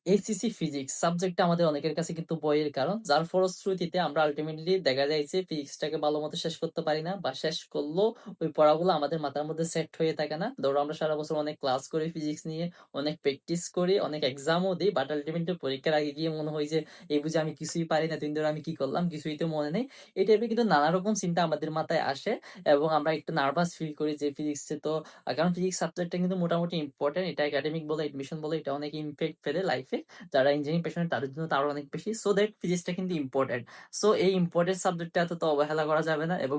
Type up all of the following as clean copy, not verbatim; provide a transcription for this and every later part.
HSC physics সাবজেক্টটা আমাদের অনেকের কাছে কিন্তু বইয়ের কারণ, যার ফলশ্রুতিতে আমরা আল্টিমেটলি দেখা যায় যে ফিজিক্সটাকে ভালো মতো শেষ করতে পারি না, বা শেষ করলেও ওই পড়াগুলো আমাদের মাথার মধ্যে সেট হয়ে থাকে না। ধরো আমরা সারা বছর অনেক ক্লাস করি ফিজিক্স নিয়ে, অনেক প্র্যাকটিস করি, অনেক এক্সামও দিই, বাট আলটিমেটলি পরীক্ষার আগে গিয়ে মনে হয় যে এই বুঝে আমি কিছুই পারি না, দিন ধরে আমি কি করলাম কিছুই তো মনে নেই। এই টাইপের কিন্তু নানা রকম চিন্তা আমাদের মাথায় আসে, এবং আমরা একটু নার্ভাস ফিল করি যে ফিজিক্সে তো কারণ ফিজিক্স সাবজেক্টটা কিন্তু মোটামুটি ইম্পর্টেন্ট, এটা একাডেমিক বলে এডমিশন বলে এটা অনেক ইম্প্যাক্ট ফেলে লাইফে, যারা ইঞ্জিনিয়ারিং পেশনে তাদের জন্য তো আরো অনেক বেশি। সো দ্যাট ফিজিক্সটা কিন্তু ইম্পর্টেন্ট। সো এই ইম্পর্টেন্ট সাবজেক্টটা তো অবহেলা করা যাবে না, এবং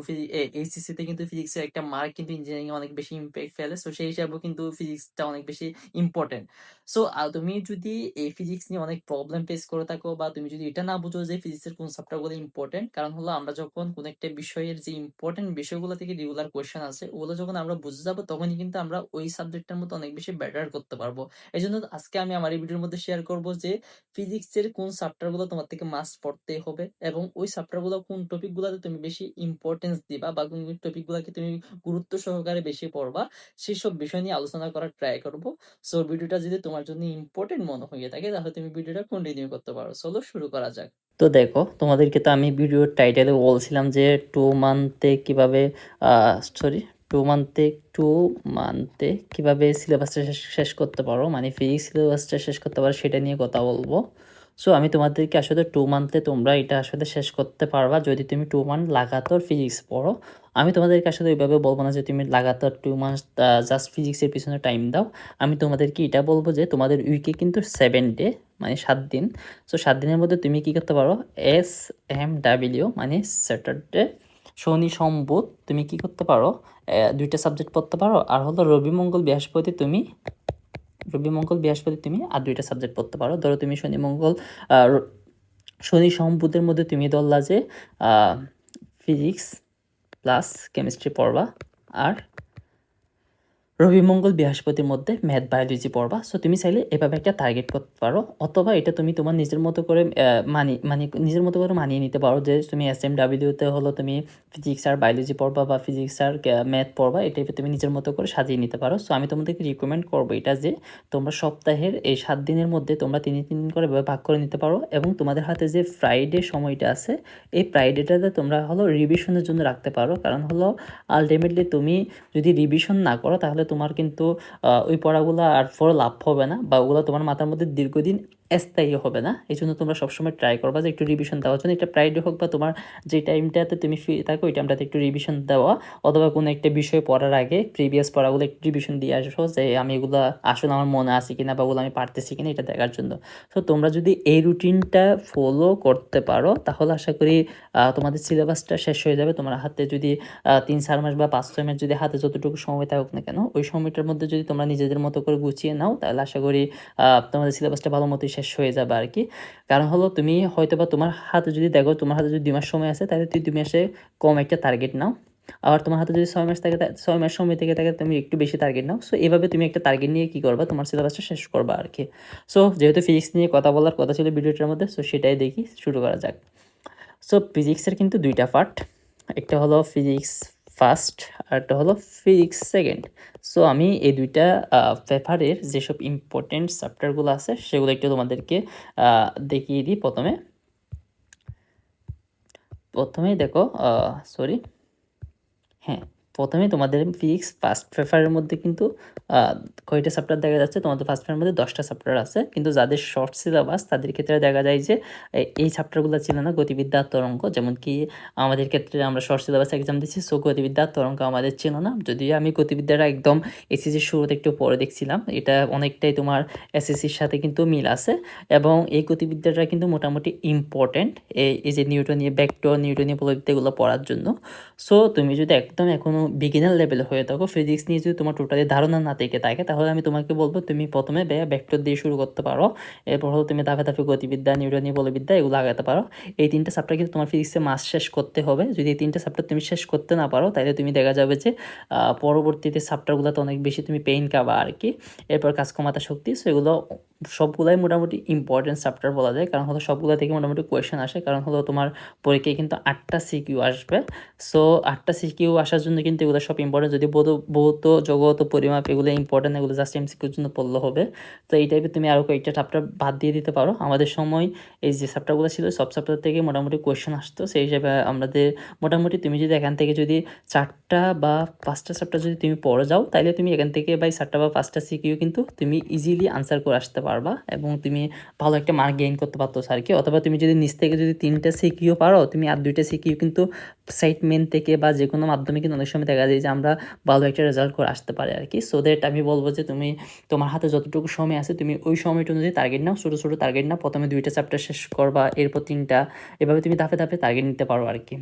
এইচএসসি তে কিন্তু ফিজিক্সের একটা মার্ক কিন্তু ইঞ্জিনিয়ারিং অনেক বেশি ইম্প্যাক্ট ফেলে। সো সেই হিসাবেও কিন্তু ফিজিক্সটা অনেক বেশি ইম্পর্টেন্ট। সো তুমি যদি এই ফিজিক্স নিয়ে অনেক প্রবলেম ফেস করে থাকো, বা তুমি যদি এটা না বুঝো যে ফিজিক্সের কোন সাবজেক্টগুলো ইম্পর্টেন্ট, কারণ হলো আমরা যখন কোন একটা বিষয়ের যে ইম্পর্টেন্ট বিষয়গুলো থেকে রেগুলার কোয়েশ্চেন আছে ওগুলো যখন আমরা বুঝে যাবো, তখনই কিন্তু আমরা ওই সাবজেক্টের মতো অনেক বেশি বেটার করতে পারবো। এই জন্য আজকে আমি আমার এই ভিডিওর মধ্যে শেয়ার করব যে ফিজিক্সের কোন চ্যাপ্টার গুলো তোমার থেকে মাস্ট পড়তে হবে, এবং ওই চ্যাপ্টার গুলো কোন টপিক গুলাতে তুমি বেশি ইম্পর্টেন্স দিবা, বা কোন টপিক গুলাকে তুমি গুরুত্ব সহকারে বেশি পড়বা, সেসব বিষয় নিয়ে আলোচনা করার ট্রাই করব। সো ভিডিওটা যদি তোমার জন্য ইম্পর্টেন্ট মনে হয়ে থাকে তাহলে তুমি ভিডিওটা কন্টিনিউ করতে পারো। চলো শুরু করা যাক। তো দেখো, তোমাদেরকে তো আমি ভিডিওর টাইটেলে বলছিলাম যে 2 মান্থে কিভাবে সরি 2 মান্থে কিভাবে সিলেবাসটা শেষ করতে পারো, মানে ফিজিক্স সিলেবাসটা শেষ করতে পারো সেটা নিয়ে কথা বলবো। সো আমি তোমাদেরকে আসলে 2 মান্থে তোমরা এটা আসলে শেষ করতে পারবা যদি তুমি 2 মান্থ লাগাতার ফিজিক্স পড়ো। আমি তোমাদেরকে আসলে ওইভাবে বলবো না যে তুমি লাগাতার 2 মান্থ জাস্ট ফিজিক্সের পিছনে টাইম দাও। আমি তোমাদেরকে এটা বলবো যে তোমাদের উইকে কিন্তু 7 ডে, মানে 7 দিন। সো 7 দিনের মধ্যে তুমি কি করতে পারো, SMW মানে স্যাটারডে, শনি সোম বুধ তুমি কি করতে পারো, 2টা সাবজেক্ট পড়তে পারো। আর হলো রবি মঙ্গল বৃহস্পতি তুমি আর 2টা সাবজেক্ট পড়তে পারো। ধরো তুমি শনি সোম বুধের মধ্যে তুমি ধরলা যে ফিজিক্স প্লাস কেমিস্ট্রি পড়বা, আর রবি মঙ্গল বৃহস্পতির মধ্যে ম্যাথ বায়োলজি পড়বা। সো তুমি চাইলে এভাবে একটা টার্গেট করতে পারো, অথবা এটা তুমি তোমার নিজের মতো করে নিজের মতো করে মানিয়ে নিতে পারো যে তুমি SMWতে হলো তুমি ফিজিক্স আর বায়োলজি পড়বা বা ফিজিক্স আর ম্যাথ পড়বা, এটা তুমি নিজের মতো করে সাজিয়ে নিতে পারো। সো আমি তোমাদেরকে রিকমেন্ড করবো এটা যে তোমরা সপ্তাহের এই 7 দিনের মধ্যে তোমরা 3 দিন করে ভাগ করে নিতে পারো, এবং তোমাদের হাতে যে ফ্রাইডে সময়টা আছে এই ফ্রাইডেটাতে তোমরা হলো রিভিশনের জন্য রাখতে পারো। কারণ হলো আলটিমেটলি তুমি যদি রিভিশন না করো তাহলে তোমার কিন্তু ওই পড়াগুলো আর পরে লাভ হবে না, বা ওগুলো তোমার মাথার মধ্যে দীর্ঘদিন স্থায়ী হবে না। এই জন্য তোমরা সবসময় ট্রাই করবা যে একটু রিভিশন দেওয়ার জন্য, এটা ফ্রাইডে হোক বা তোমার যে টাইমটাতে তুমি ফ্রি থাকো ওই টাইমটাতে একটু রিভিশন দেওয়া, অথবা কোনো একটা বিষয় পড়ার আগে প্রিভিয়াস পড়াগুলো একটু রিভিশন দিয়ে আসো যে আমি এগুলো আসলে আমার মনে আছে কিনা বা ওগুলো আমি পারতেছি কিনা এটা দেখার জন্য। তো তোমরা যদি এই রুটিনটা ফলো করতে পারো তাহলে আশা করি তোমাদের সিলেবাসটা শেষ হয়ে যাবে। তোমার হাতে যদি 3-4 মাস বা 5-6 মাস যদি হাতে যতটুকু সময় থাকুক না কেন, ওই সময়টার মধ্যে যদি তোমরা নিজেদের মতো করে গুছিয়ে নাও তাহলে আশা করি তোমাদের সিলেবাসটা ভালো মতোই শেষ হয়ে যাবে আর কি। কারণ হলো তুমি হয়তো বা তোমার হাতে যদি দেখো তোমার হাতে যদি 2 মাস সময় আছে তাহলে তুই 2 মাসে কম একটা টার্গেট নাও, আবার তোমার হাতে যদি 6 মাস থাকে 6 মাস সময় থেকে থাকে তুমি একটু বেশি টার্গেট নাও। সো এভাবে তুমি একটা টার্গেট নিয়ে কি করবা, তোমার সিলেবাসটা শেষ করবা আর কি। সো যেহেতু ফিজিক্স নিয়ে কথা বলার কথা ছিল ভিডিওটার মধ্যে, সো সেটাই দেখি শুরু করা যাক। সো ফিজিক্সের কিন্তু 2টা পার্ট, একটা হলো ফিজিক্স ফার্স্ট আর একটা হলো ফিজিক্স সেকেন্ড। সো আমি এই 2টা পেপারের যেসব ইম্পর্টেন্ট চ্যাপ্টারগুলো আছে সেগুলো একটু তোমাদেরকে দেখিয়ে দিই। প্রথমেই দেখো, সরি, হ্যাঁ, প্রথমে তোমাদের ফিজিক্স ফার্স্ট পেপারের মধ্যে কিন্তু কয়টা চ্যাপ্টার দেখা যাচ্ছে, তোমাদের ফার্স্ট পেপারের মধ্যে 10টা চ্যাপ্টার আছে। কিন্তু যাদের শর্ট সিলেবাস তাদের ক্ষেত্রে দেখা যায় যে এই চ্যাপ্টারগুলো ছিল না, গতিবিদ্যা আর তরঙ্গ। যেমন কি আমাদের ক্ষেত্রে আমরা শর্ট সিলেবাস এক্সাম দিচ্ছি, সো গতিবিদ্যা আর তরঙ্গ আমাদের ছিল না। যদিও আমি গতিবিদ্যাটা একদম এসএসসির শুরুতে একটু পরে দেখছিলাম, এটা অনেকটাই তোমার এসএসসির সাথে কিন্তু মিল আছে, এবং এই গতিবিদ্যাটা কিন্তু মোটামুটি ইম্পর্টেন্ট এই যে নিউটনীয় ভেক্টর, নিউটনীয় বলবিদ্যা এগুলো পড়ার জন্য। সো তুমি যদি একদম এখনও বিগিনার লেভেলে হয়ে থাকো, ফিজিক্স নিয়ে যদি তোমার টোটালি ধারণা না থেকে থাকে, তাহলে আমি তোমাকে বলবো তুমি প্রথমে ভেক্টর দিয়ে শুরু করতে পারো। এরপর হলো তুমি ধাপে ধাপে গতিবিদ্যা, নিউটনীয় বলবিদ্যা এগুলো লাগাতে পারো। এই 3টা চ্যাপ্টার কিন্তু তোমার ফিজিক্সে মাস শেষ করতে হবে। যদি এই 3টা চ্যাপ্টার তুমি শেষ করতে না পারো তাহলে তুমি দেখা যাবে যে পরবর্তীতে চ্যাপ্টারগুলোতে অনেক বেশি তুমি পেইন খাবা আর কি। এরপর কাজ ক্ষমতা শক্তি, সো এগুলো সবগুলাই মোটামুটি ইম্পর্টেন্ট চ্যাপ্টার বলা যায়, কারণ হলো সবগুলা থেকে মোটামুটি কোয়েশ্চেন আসে, কারণ হলো তোমার পরীক্ষায় কিন্তু 8টা সিকিউ আসবে। সো 8টা সিকিউ আসার জন্য কিন্তু এগুলো সব ইম্পর্টেন্ট। যদি ভৌত জগত পরিমাপ এগুলো ইম্পর্টেন্ট, এগুলো জাস্ট এমসিকিউর জন্য পড়লে হবে। তো এই টাইপের তুমি আরও কয়েকটা চ্যাপ্টার বাদ দিয়ে দিতে পারো। আমাদের সময় এই যে চ্যাপ্টারগুলো ছিল সব চ্যাপ্টার থেকে মোটামুটি কোয়েশ্চেন আসতো, সেই হিসাবে আমাদের মোটামুটি তুমি যদি এখান থেকে যদি 4টা বা 5টা চ্যাপ্টার যদি তুমি পড়ে যাও, তাহলে তুমি এখান থেকে বাই 4টা বা 5টা সিকিউ কিন্তু তুমি ইজিলি আনসার করে আসতে পারবা এবং তুমি ভালো একটা মার্ক গেইন করতে পারতো আর কি। অথবা তুমি যদি নিচ থেকে যদি 3টা সিকিউ পারো, তুমি আর 2টা সিকিউ কিন্তু সাইট মেন থেকে বা যে কোনো মাধ্যমে কিন্তু অনেক সময় দেখা যায় যে আমরা ভালো একটা রেজাল্ট করে আসতে পারি আর কি। সো দ্যাট আমি বলবো যে তুমি তোমার হাতে যতটুকু সময় আছে তুমি ওই সময়টা অনুযায়ী টার্গেট নাও, ছোটো ছোটো টার্গেট নাও। প্রথমে 2টা চ্যাপ্টার শেষ করবা, এরপর 3টা, এভাবে তুমি ধাপে ধাপে টার্গেট নিতে পারো আর কি।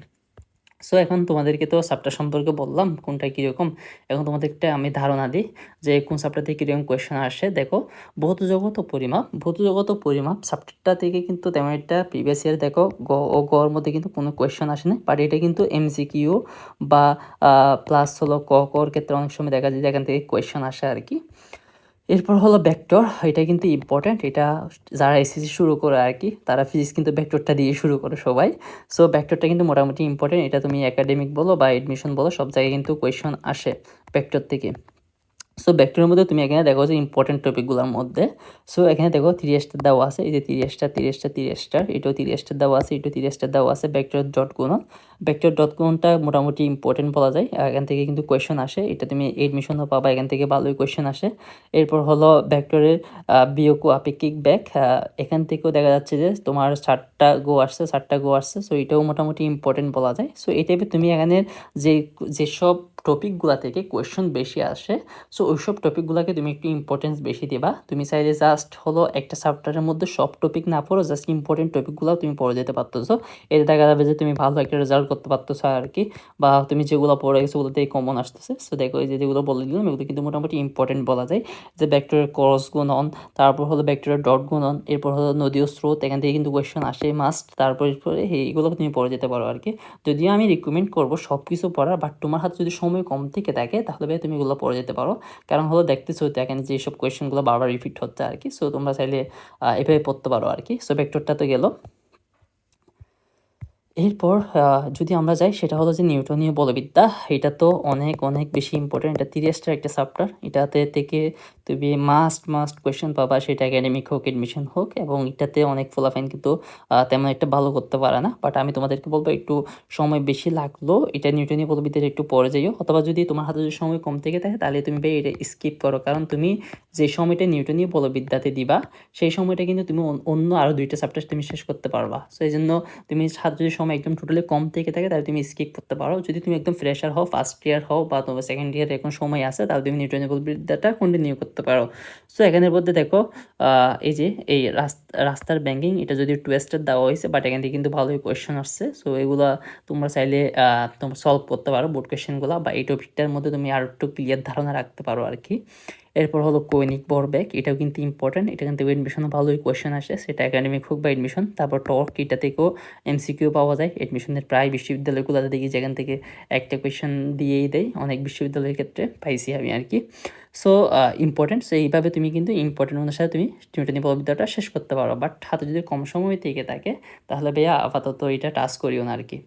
সো এখন তোমাদেরকে তো চ্যাপ্টার সম্পর্কে বললাম কোনটা কীরকম। এখন তোমাদেরকে আমি ধারণা দিই যে কোন চ্যাপ্টার থেকে কীরকম কোয়েশ্চেন আসে। দেখো, ভৌত জগৎ ও পরিমাপ চ্যাপ্টারটা থেকে কিন্তু তেমন একটা প্রিভিয়াস ইয়ার দেখো গর মধ্যে কিন্তু কোনো কোয়েশ্চেন আসেনি, বাট এটা কিন্তু এমসিকিউ বা প্লাস হলো কর ক্ষেত্রে অনেক সময় দেখা যায় যে এখান থেকে কোয়েশ্চেন আসে আর কি। এরপর হলো ভেক্টর, এটা কিন্তু ইম্পর্ট্যান্ট। এটা যারা এসএসসি শুরু করে আর কি, তারা ফিজিক্স কিন্তু ভেক্টরটা দিয়ে শুরু করে সবাই। সো ভেক্টরটা কিন্তু মোটামুটি ইম্পর্ট্যান্ট। এটা তুমি একাডেমিক বলো বা এডমিশন বলো, সব জায়গায় কিন্তু কোয়েশ্চন আসে ভেক্টর থেকে। সো ভেক্টরের মধ্যে তুমি এখানে দেখো যে ইম্পর্টেন্ট টপিকগুলোর মধ্যে, সো এখানে দেখো 3 স্টার দেওয়া আছে, এই যে 3 স্টার এটাও 3 স্টার দেওয়া আছে, এটাও 3 স্টার দেওয়া আছে। ভেক্টর ডট গুণনটা মোটামুটি ইম্পর্টেন্ট বলা যায়, এখান থেকে কিন্তু কোয়েশ্চেন আসে। এটা তুমি এডমিশনও পাবা, এখান থেকে ভালোই কোয়েশ্চেন আসে। এরপর হলো ভেক্টরের বিয়োগ ও আপেক্ষিক ব্যাক, এখান থেকেও দেখা যাচ্ছে যে তোমার 7টা গো আসছে। সো এটাও মোটামুটি ইম্পর্টেন্ট বলা যায়। সো এই টাইপের তুমি এখানে যেসব টপিকগুলা থেকে কোয়েশ্চেন বেশি আসে, সো ওইসব টপিকগুলোকে তুমি একটু ইম্পর্টেন্স বেশি দিবা। তুমি চাইলে জাস্ট হলো একটা চ্যাপ্টারের মধ্যে সব টপিক না পড়ো, জাস্ট ইম্পর্টেন্ট টপিকগুলো তুমি পড়ে যেতে পারতেছো। এতে দেখা যাবে যে তুমি ভালো একটা রেজাল্ট করতে পারতেছো আর কি, বা তুমি যেগুলো পড়ে গেছো ওগুলোতেই কমন আসতেছে। সো দেখো, এই যেগুলো বলে দিলাম এগুলো কিন্তু মোটামুটি ইম্পর্টেন্ট বলা যায়। যে ভেক্টরের ক্রস গুণন, তারপর হলো ভেক্টরের ডট গুণন, এরপর হলো নদী ও স্রোত, এখান থেকে কিন্তু কোয়েশ্চেন আসে মাস্ট। তারপরে এইগুলো তুমি পড়ে যেতে পারো আর কি। যদিও আমি রিকমেন্ড করবো সব কিছু পড়ার, বাট তোমার হাতে যদি সময় কম থেকে থাকে তাহলে ভাই তুমি এগুলো পড়ে যেতে পারো। কারণ হলো দেখতেছো এখানে যেসব কোয়েশ্চেনগুলো বারবার রিপিট হচ্ছে আর কি। সো তোমরা চাইলে এভাবে পড়তে পারো আর কি। সো ভেক্টরটা তো গেল। এরপর যদি আমরা যাই, সেটা হলো যে নিউটনীয় বলবিদ্যা। এটা তো অনেক অনেক বেশি ইম্পর্টেন্ট। এটা 30টার একটা চ্যাপ্টার। এটাতে থেকে তুমি মাস্ট কোয়েশ্চেন পাবা, সেটা একাডেমিক হোক এডমিশন হোক। এবং এটাতে অনেক ফলাফাইন কিন্তু তেমন একটা ভালো করতে পারে না, বাট আমি তোমাদেরকে বলবো একটু সময় বেশি লাগলো এটা নিউটনীয় বলবিদ্যার একটু পরে যাইও। অথবা যদি তোমার হাতে যদি সময় কম থেকে থাকে তাহলে তুমি ভাই এটা স্কিপ করো, কারণ তুমি যে সময়টা নিউটনীয় বলবিদ্যাতে দিবা সেই সময়টা কিন্তু তুমি অন্য আরও 2টা চ্যাপ্টার তুমি শেষ করতে পারবা। সো এই জন্য তুমি হাতে যদি সময় একদম টোটালি কম থেকে থাকে তাহলে তুমি স্কিপ করতে পারো। যদি তুমি একদম ফ্রেশার হও, ফার্স্ট ইয়ার হও বা তোমার সেকেন্ড ইয়ারে এখন সময় আছে, তাহলে তুমি নিউটনীয় বলবিদ্যাটা কন্টিনিউ করতে পারো। সো এখানের মধ্যে দেখো এই যে এই রাস্তার ব্যাঙ্কিং, এটা যদি 2 স্টার দেওয়া হয়েছে, বাট এখান থেকে কিন্তু ভালোই কোয়েশ্চেন আসছে। সো এগুলা তোমরা চাইলে তোমরা সলভ করতে পারো বোর্ড কোয়েশ্চেনগুলো, বা এই টপিকটার মধ্যে তুমি আর একটু ক্লিয়ার ধারণা রাখতে পারো আর কি। এরপর হলো কৌণিক ভরবেগ, এটাও কিন্তু ইম্পর্টেন্ট। এটা কিন্তু এডমিশনে ভালোই কোয়েশ্চেন আসে, সেটা একাডেমিক হোক বা এডমিশন। তারপর টর্ক, এটা থেকেও এমসিকিউ পাওয়া যায় এডমিশনের প্রায় বিশ্ববিদ্যালয়গুলোতে দেখি, যেখান থেকে একটা কোয়েশ্চেন দিয়েই দেয় অনেক বিশ্ববিদ্যালয়ের ক্ষেত্রে পাইছি আমি আর কি। So important. সো এইভাবে তুমি কিন্তু ইম্পর্টেন্ট অনুসারে তুমি নিউটনীয় বলবিদ্যাটা শেষ করতে পারো। বাট হাতে যদি কম সময় থেকে থাকে তাহলে ভাইয়া আপাতত এটা টাচ করিও না আর কি।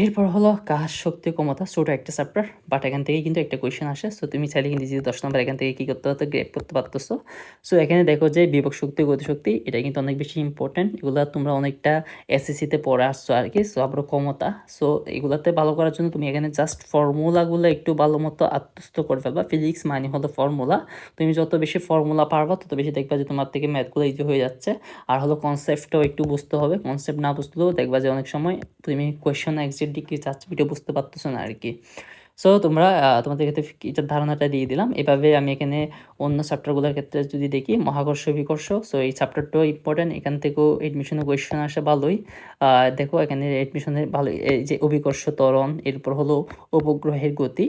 এরপর হলো কাজ, শক্তি, ক্ষমতা, ছোটো একটা চ্যাপ্টার, বাট এখান থেকে কিন্তু একটা কোয়েশ্চেন আসে। সো তুমি চাইলে কিন্তু যে 10 নম্বর এখান থেকে কী করতে হতো গ্রেপ করতে পারতেছো। সো এখানে দেখো যে বিভব শক্তি, গতিশক্তি, এটা কিন্তু অনেক বেশি ইম্পর্টেন্ট। এগুলো তোমরা অনেকটা এসএসসিতে পড়ে আসছো আর কি। সো আবার ক্ষমতা, সো এগুলাতে ভালো করার জন্য তুমি এখানে জাস্ট ফর্মুলাগুলো একটু ভালো মতো আত্মস্থ করে ফেলবা। ফিজিক্স মানে হলো ফর্মুলা, তুমি যত বেশি ফর্মুলা পারবা তত বেশি দেখবা যে তোমার থেকে ম্যাথগুলো ইজি হয়ে যাচ্ছে। আর হলো কনসেপ্টটাও একটু বুঝতে হবে, কনসেপ্ট না বুঝলেও দেখবা যে অনেক সময় তুমি কোয়েশ্চেন এক্সাক্টলি কী চাচ্ছ এটা বুঝতে পারতেছো না আর কি। সো তোমরা তোমাদের ক্ষেত্রে এটার ধারণাটা দিয়ে দিলাম। এভাবে আমি এখানে অন্য চ্যাপ্টারগুলোর ক্ষেত্রে যদি দেখি, মহাকর্ষ বিকর্ষ, সো এই চ্যাপ্টারটাও ইম্পর্টেন্ট। এখান থেকেও এডমিশনে কোয়েশ্চেন আসে ভালোই। দেখো এখানে এডমিশনে ভালো, এই যে অভিকর্ষ ত্বরণ, এরপর হলো উপগ্রহের গতি,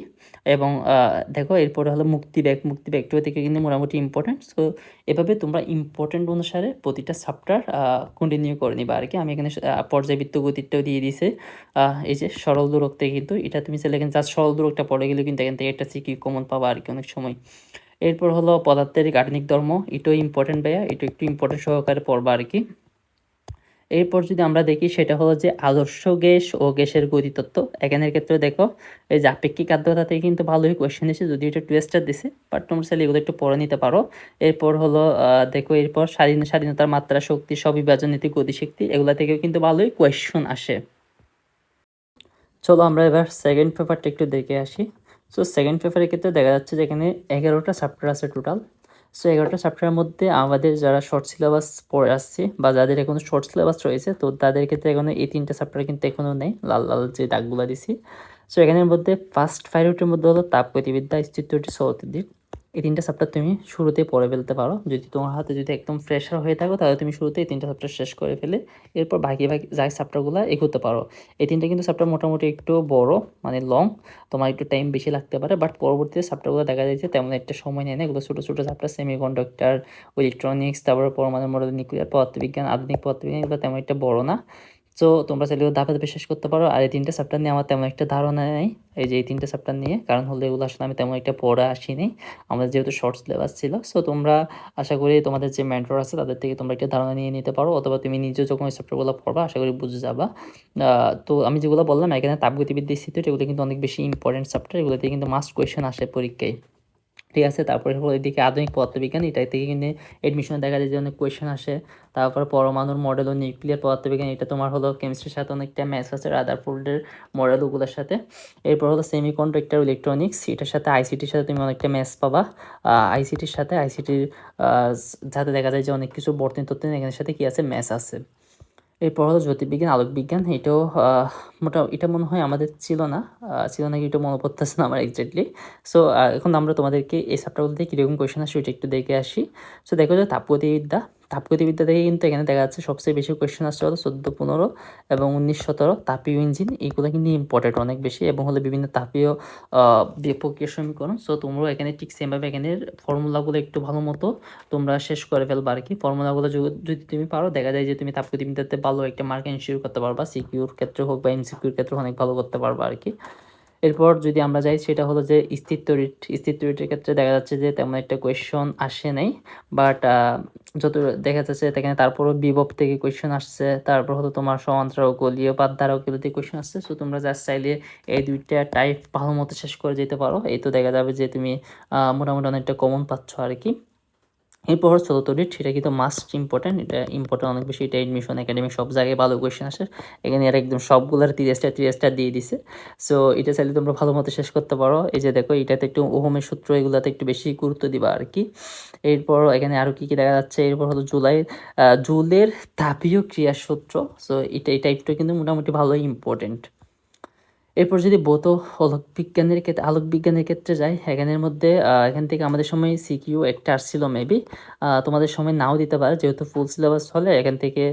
এবং দেখো এরপরে হলো মুক্তিবেগ থেকে কিন্তু মোটামুটি ইম্পর্টেন্ট। সো এভাবে তোমরা ইম্পর্টেন্ট অনুসারে প্রতিটা চ্যাপ্টার কন্টিনিউ করে নিবা আর কি। আমি এখানে পর্যায়বৃত্ত গতিটাও দিয়ে দিয়েছি। এই যে সরল দূরত্বে, কিন্তু এটা তুমি চাইলে এখানে জাস্ট সরল দূরত্বটা পড়ে গেলে কিন্তু এখান থেকে একটা সিকিউ কমন পাবা আর কি অনেক সময়। এরপর হলো পদার্থের গাঠনিক ধর্ম, এটাও ইম্পর্টেন্ট ভাইয়া, এটা একটু ইম্পর্টেন্ট সহকারে পড়বা আর কি। এরপর যদি আমরা দেখি সেটা হলো যে আদর্শ গ্যাস ও গ্যাসের গতিতত্ত্ব। এখানের ক্ষেত্রে দেখো এই যে আপেক্ষিক আর্দ্রতা থেকে কিন্তু ভালোই কোয়েশ্চেন দিয়েছে, যদি এটা টুয়েস্টার দিছে, বাট তোমরা চাইলে এগুলো একটু পড়ে নিতে পারো। এরপর হলো দেখো এরপর স্বাধীনতার মাত্রা, শক্তি, স্ববিভাজন নীতি, গতিশক্তি, এগুলা থেকেও কিন্তু ভালোই কোয়েশ্চন আসে। চলো আমরা এবার সেকেন্ড পেপারটা একটু দেখে আসি। সো সেকেন্ড পেপারের ক্ষেত্রে দেখা যাচ্ছে যে এখানে 11টা চ্যাপ্টার আছে টোটাল। সো 11টা চ্যাপ্টারের মধ্যে আমাদের যারা শর্ট সিলেবাস পড়ে আসছে বা যাদের এখনো শর্ট সিলেবাস রয়েছে, তো তাদের ক্ষেত্রে এখনো এই 3টা চ্যাপ্টার কিন্তু এখনো নেই, লাল লাল যে দাগগুলো দিছি। সো এখানের মধ্যে ফার্স্ট 5 মধ্যে হলো তাপগতিবিদ্যা, স্থিতিশীল স্থলদিক, এই 3টা চ্যাপ্টার তুমি শুরুতেই পড়ে ফেলতে পারো। যদি তোমার হাতে যদি একদম ফ্রেশার হয়ে থাকো, তাহলে তুমি শুরুতে এই 3টা চ্যাপ্টার শেষ করে ফেলে এরপর বাকি যাই চ্যাপ্টারগুলো এগোতে পারো। এই 3টা কিন্তু চ্যাপ্টার মোটামুটি একটু বড়, মানে লং, তোমার একটু টাইম বেশি লাগতে পারে, বাট পরবর্তীতে চ্যাপ্টারগুলো দেখা যায় যে তেমন একটা সময় নেয় না। এগুলো ছোটো ছোটো চ্যাপ্টার, সেমিকন্ডাক্টর, ইলেকট্রনিক্স, তারপরে পরমাণু মডেল, নিউক্লিয়ার পদার্থবিজ্ঞান, আধুনিক পদার্থবিজ্ঞান, এগুলো তেমন একটা বড় না। সো তোমরা চাইলে ধাপে ধাপে শেষ করতে পারো। আর এই 3টা চ্যাপ্টার নিয়ে আমার তেমন একটা ধারণা নেই, এই যে এই 3টা চ্যাপ্টার নিয়ে, কারণ হলো এগুলো আসলে আমি তেমন একটা পড়ে আসিনি, আমাদের যেহেতু শর্ট সিলেবাস ছিল। সো তোমরা আশা করি তোমাদের যে মেন্টর আছে তাদের থেকে তোমরা একটা ধারণা নিয়ে নিতে পারো, অথবা তুমি নিজেও যখন ওই চ্যাপ্টারগুলো পড়বা আশা করি বুঝে যাবা। তো আমি যেগুলো বললাম এখানে তাপগতিবিদ্যা, স্থিতিশীল, এগুলো কিন্তু অনেক বেশি ইম্পর্টেন্ট চ্যাপ্টার, এগুলো থেকে কিন্তু মাস্ট কোয়েশ্চেন আসে পরীক্ষায়, ঠিক আছে। তারপরে হলো এদিকে আধুনিক পদার্থবিজ্ঞান, এটা থেকে কিন্তু এডমিশনে দেখা যায় যে অনেক কোয়েশ্চেন আসে। তারপর পরমাণুর মডেল ও নিউক্লিয়ার পদার্থবিজ্ঞান, এটা তোমার হলো কেমিস্ট্রির সাথে অনেকটা ম্যাচ আছে, রাদারফোর্ডের মডেল ওগুলোর সাথে। এরপর হলো সেমিকন্ডাক্টর, ইলেকট্রনিক্স, এটার সাথে আইসিটির সাথে তুমি অনেকটা ম্যাচ পাবা। আইসিটির সাথে যাতে দেখা যায় যে অনেক কিছু বর্তনী তত্ত্ব এখানের সাথে কি আছে, ম্যাচ আছে। এরপর হলো জ্যোতির্বিজ্ঞান, আলোকবিজ্ঞান, এটাও এটা মনে হয় আমাদের ছিল না, ছিল নাকি এটা মনে পড়তেছে না আমার এক্স্যাক্টলি। সো এখন আমরা তোমাদেরকে এই চ্যাপ্টারগুলো থেকে কীরকম কোয়েশন আসে ওইটা একটু দেখে আসি। সো দেখো যে তাপগতিবিদ্যা থেকে কিন্তু এখানে দেখা যাচ্ছে সবচেয়ে বেশি কোয়েশ্চেন আসছে হলো 14, 15 এবং 19, 17 তাপীয় ইঞ্জিন, এইগুলো কিন্তু ইম্পর্টেন্ট অনেক বেশি, এবং হলো বিভিন্ন তাপীয় প্রক্রিয়া সমীকরণ। সো তোমরা এখানে ঠিক সেমভাবে এখানের ফর্মুলাগুলো একটু ভালো মতো তোমরা শেষ করে ফেলবা আর কি। ফর্মুলাগুলো যদি তুমি পারো, দেখা যায় যে তুমি তাপগতিবিদ্যাতে ভালো একটা মার্ক এনশিওর করতে পারবা, সিকিউর ক্ষেত্রে হোক বা এমসিকিউর ক্ষেত্রে অনেক ভালো করতে পারবা আর কি। এরপর যদি আমরা যাই সেটা হলো যে স্থির তড়িটের ক্ষেত্রে দেখা যাচ্ছে যে তেমন একটা কোয়েশ্চন আসে নাই, বাট যত দেখা যাচ্ছে এখানে তারপরও বিভব থেকে কোয়েশ্চন আসছে, তারপর হলো তোমার সমান্তরাল, গোলীয়, বাদধারা, এগুলো থেকে কোয়েশ্চন আসছে। সো তোমরা জাস্ট চাইলে এই 2টা টাইপ ভালো মতো শেষ করে যেতে পারো, এই তো দেখা যাবে যে তুমি মোটামুটি অনেকটা কমন পাচ্ছ আর কি। এরপর হচ্ছে তড়িৎ, সেটা কিন্তু মাস্ট ইম্পর্টেন্ট, এটা ইম্পর্টেন্ট অনেক বেশি, এটা এডমিশন একাডেমি সব জায়গায় ভালো কোয়েশ্চেন আসে, এখানে আর একদম সবগুলোর 30 স্টার দিয়ে দিছে। সো এটা চাইলে তোমরা ভালো মতো শেষ করতে পারো। এই যে দেখো এটাতে একটু ওহমের সূত্র, এগুলোতে একটু বেশি গুরুত্ব দিবা আর কি। এরপর এখানে আরও কী কী দেখা যাচ্ছে, এরপর হলো জুলের তাপীয় ক্রিয়ার সূত্র। সো এই টাইপটা কিন্তু মোটামুটি ভালোই ইম্পর্টেন্ট। এরপর যদি আলোকবিজ্ঞানের ক্ষেত্রে যাই, এখানের মধ্যে এখান থেকে আমাদের সময় সিকিউ একটা আসছিল মেবি, তোমাদের সময় নাও দিতে পারে, যেহেতু ফুল সিলেবাস হলে এখান থেকে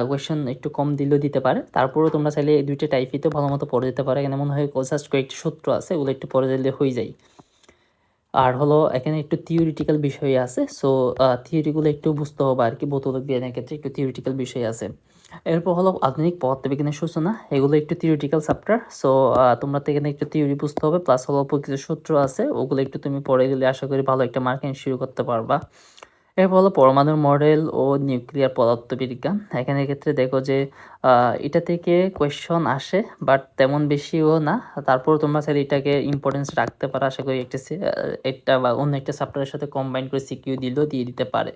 কোয়েশ্চেন একটু কম দিলেও দিতে পারে। তারপরেও তোমরা চাইলে এই 2টা টাইপই তো ভালো মতো পড়ে দিতে পারো, এখানে মনে হয় জাস্ট কয়েকটি সূত্র আছে, ওগুলো একটু পড়ে দিলে হয়ে যায়। আর হলো এখানে একটু থিওরিটিক্যাল বিষয় আছে, সো থিওরিগুলো একটু বুঝতে হবে আর কি, ভৌতবিক বিজ্ঞানের ক্ষেত্রে একটু থিওরিটিক্যাল বিষয় আছে। এরপর হলো আধুনিক পদার্থবিজ্ঞানের সূচনা, এগুলো একটু থিওরিটিক্যাল চ্যাপ্টার। সো তোমরা তো এখানে একটু থিওরি বুঝতে হবে, প্লাস হলো অল্প কিছু সূত্র আছে, ওগুলো একটু তুমি পড়ে গেলে আশা করি ভালো একটা মার্ক শুরু করতে পারবা। এরপর হলো পরমাণুর মডেল ও নিউক্লিয়ার পদার্থবিজ্ঞান, এখানে ক্ষেত্রে দেখো যে এটা থেকে কোয়েশ্চন আসে, বাট তেমন বেশিও না। তারপর তোমরা চাইলে এটাকে ইম্পর্টেন্স রাখতে পারো, আশা করি একটা বা অন্য একটা চ্যাপ্টারের সাথে কম্বাইন করে সিকিউ দিলেও দিয়ে দিতে পারে।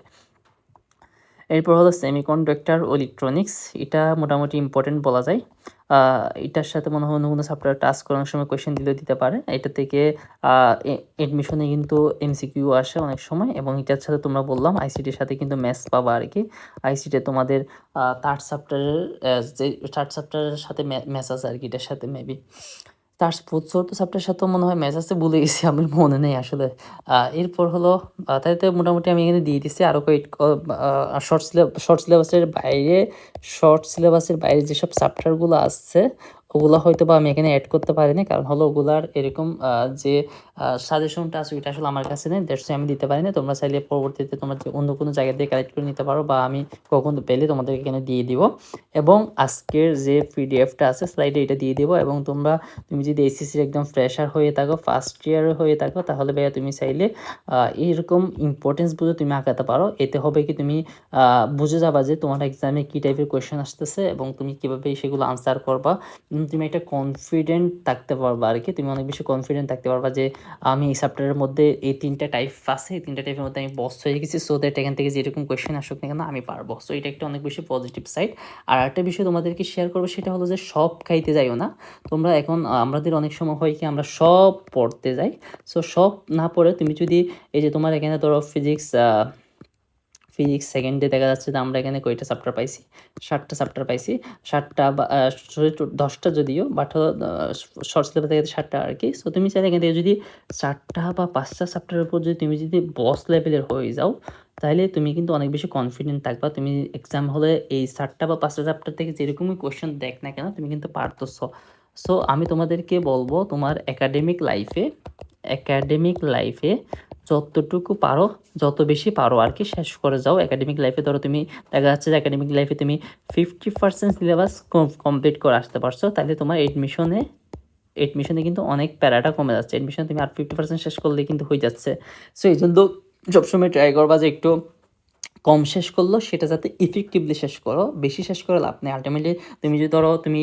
এরপর হলো সেমিকন্ডাক্টর ও ইলেকট্রনিক্স, এটা মোটামুটি ইম্পর্টেন্ট বলা যায়। এটার সাথে মনে হয় অন্য কোনো চ্যাপ্টার টাচ করানোর সময় কোয়েশ্চেন দিলেও দিতে পারে। এটা থেকে এডমিশনে কিন্তু এমসিকিউ আসে অনেক সময়, এবং এটার সাথে তোমরা বললাম আইসিটির সাথে কিন্তু ম্যাথস পাবা আর কি। আইসিটি তোমাদের থার্ড চ্যাপ্টারের সাথে ম্যাথস আছে আর কি, এটার সাথে মেবি তার চতুর্থ চ্যাপ্টারের সাথেও মনে হয় ম্যাচ আছে, ভুলে গেছি, আমার মনে নেই আসলে। এরপর হলো তাইতে মোটামুটি আমি এখানে দিয়ে দিচ্ছি আরও কয়েক শর্ট সিলেবাসের বাইরে যেসব চ্যাপ্টারগুলো আসছে ওগুলো হয়তো বা আমি এখানে অ্যাড করতে পারিনি, কারণ হলো ওগুলার এরকম যে সাজেশনটা আছে ওইটা আসলে আমার কাছে নেই, দ্যাটস আমি দিতে পারি না। তোমরা চাইলে পরবর্তীতে তোমরা যে অন্য কোনো জায়গা দিয়ে কালেক্ট করে নিতে পারো, বা আমি কখনো পেলে তোমাদেরকে এখানে দিয়ে দিব। এবং আজকের যে পিডিএফটা আছে স্লাইডে এটা দিয়ে দিব। এবং তুমি যদি এসএসসির একদম ফ্রেশার হয়ে থাকো, ফার্স্ট ইয়ার হয়ে থাকো, তাহলে ভাইয়া তুমি চাইলে এইরকম ইম্পর্টেন্স বুঝে তুমি আঁকাতে পারো। এতে হবে কি তুমি বুঝে যাবা যে তোমার এক্সামে কী টাইপের কোয়েশ্চেন আসতেছে এবং তুমি কীভাবে সেগুলো আনসার করবা। তুমি একটা কনফিডেন্ট থাকতে পারবা আর কি, তুমি অনেক বেশি কনফিডেন্ট থাকতে পারবা যে আমি এই চ্যাপ্টারের মধ্যে এই 3টা টাইপ আছে, এই 3টা টাইপের মধ্যে আমি বস হয়ে গেছি, সো দ্যাট এখান থেকে যেরকম কোয়েশ্চেন আসুক না কেন আমি পারবো। সো এটা একটা অনেক বেশি পজিটিভ সাইড। আর একটা বিষয় তোমাদেরকে শেয়ার করবো, সেটা হলো যে সব খাইতে যাইও না তোমরা। এখন আমাদের অনেক সময় হয় কি আমরা সব পড়তে যাই, সো সব না পড়ে তুমি যদি এই যে তোমার এখানে ধরো ফিজিক্স সেকেন্ডে দেখা যাচ্ছে যে আমরা এখানে কয়টা চ্যাপ্টার পাইছি, 7টা চ্যাপ্টার পাইছি। 7টা বা 10টা যদিও, বাট শর্ট সিলেবাস থেকে 7টা আর কি। সো তুমি চাইলে এখান থেকে যদি 4টা বা 5টা চ্যাপ্টারের উপর যদি তুমি যদি বস লেভেলের হয়ে যাও, তাহলে তুমি কিন্তু অনেক বেশি কনফিডেন্ট থাকবা। তুমি এক্সাম হলে এই 4টা বা 5টা চ্যাপ্টার থেকে যেরকমই কোয়েশ্চেন দেখ না কেন তুমি কিন্তু পারতেছ। সো আমি তোমাদেরকে বলবো তোমার একাডেমিক লাইফে যতটুকু পারো, যত বেশি পারো আর কি শেষ করে যাও। একাডেমিক লাইফে ধরো তুমি দেখা যাচ্ছে যে একাডেমিক লাইফে তুমি 50% সিলেবাস কমপ্লিট করে আসতে পারছো, তাহলে তোমার এডমিশনে কিন্তু অনেক প্যারাটা কমে যাচ্ছে। এডমিশনে তুমি আর 50% শেষ করলে কিন্তু হয়ে যাচ্ছে। সো এই জন্য সবসময় ট্রাই করবা যে একটু কম শেষ করলো সেটা যাতে ইফেক্টিভলি শেষ করো, বেশি শেষ করে লাভ নেই। আলটিমেটলি তুমি যদি ধরো তুমি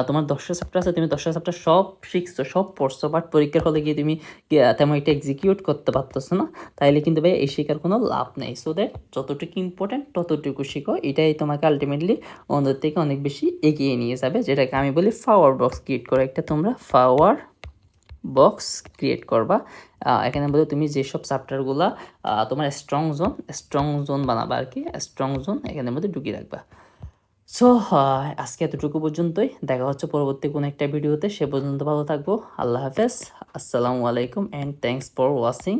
তোমার 10টা চ্যাপ্টার আছে, তুমি 10টা চ্যাপ্টার সব শিখছো, সব পড়ছো, বাট পরীক্ষার হলে গিয়ে তুমি তেমন এটা এক্সিকিউট করতে পারতেছো না, তাইলে কিন্তু ভাই এই শেখার কোনো লাভ নেই। সো দ্যাট যতটুকু ইম্পর্টেন্ট ততটুকু শিখো, এটাই তোমাকে আলটিমেটলি অন্যদের থেকে অনেক বেশি এগিয়ে নিয়ে যাবে, যেটাকে আমি বলি পাওয়ার বক্স ক্রিয়েট করো। একটা তোমরা পাওয়ার বক্স ক্রিয়েট করবা। এখানে বলে তুমি যেসব চ্যাপ্টারগুলো তোমার স্ট্রং জোন বানাবা আর কি, স্ট্রং জোন এখানের মধ্যে ঢুকিয়ে রাখবা। সো আজকে এতটুকু পর্যন্তই, দেখা হচ্ছে পরবর্তী কোনো একটা ভিডিওতে। সে পর্যন্ত ভালো থাকবো। আল্লাহ হাফেজ, আসসালামু আলাইকুম অ্যান্ড থ্যাংকস ফর ওয়াচিং।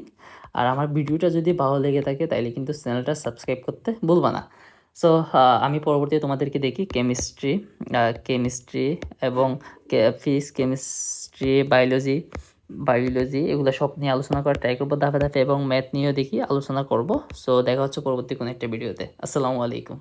আর আমার ভিডিওটা যদি ভালো লেগে থাকে তাহলে কিন্তু চ্যানেলটা সাবস্ক্রাইব করতে ভুলবা না। সো আমি পরবর্তীতে তোমাদেরকে দেখি কেমিস্ট্রি এবং ফিজিক্স, কেমিস্ট্রি, বায়োলজি এগুলো সব নিয়ে আলোচনা করার ট্রাই করবো ধাপে ধাপে, এবং ম্যাথ নিয়েও দেখি আলোচনা করব। সো দেখা হচ্ছে পরবর্তী কোনো একটা ভিডিওতে। আসসালামু আলাইকুম।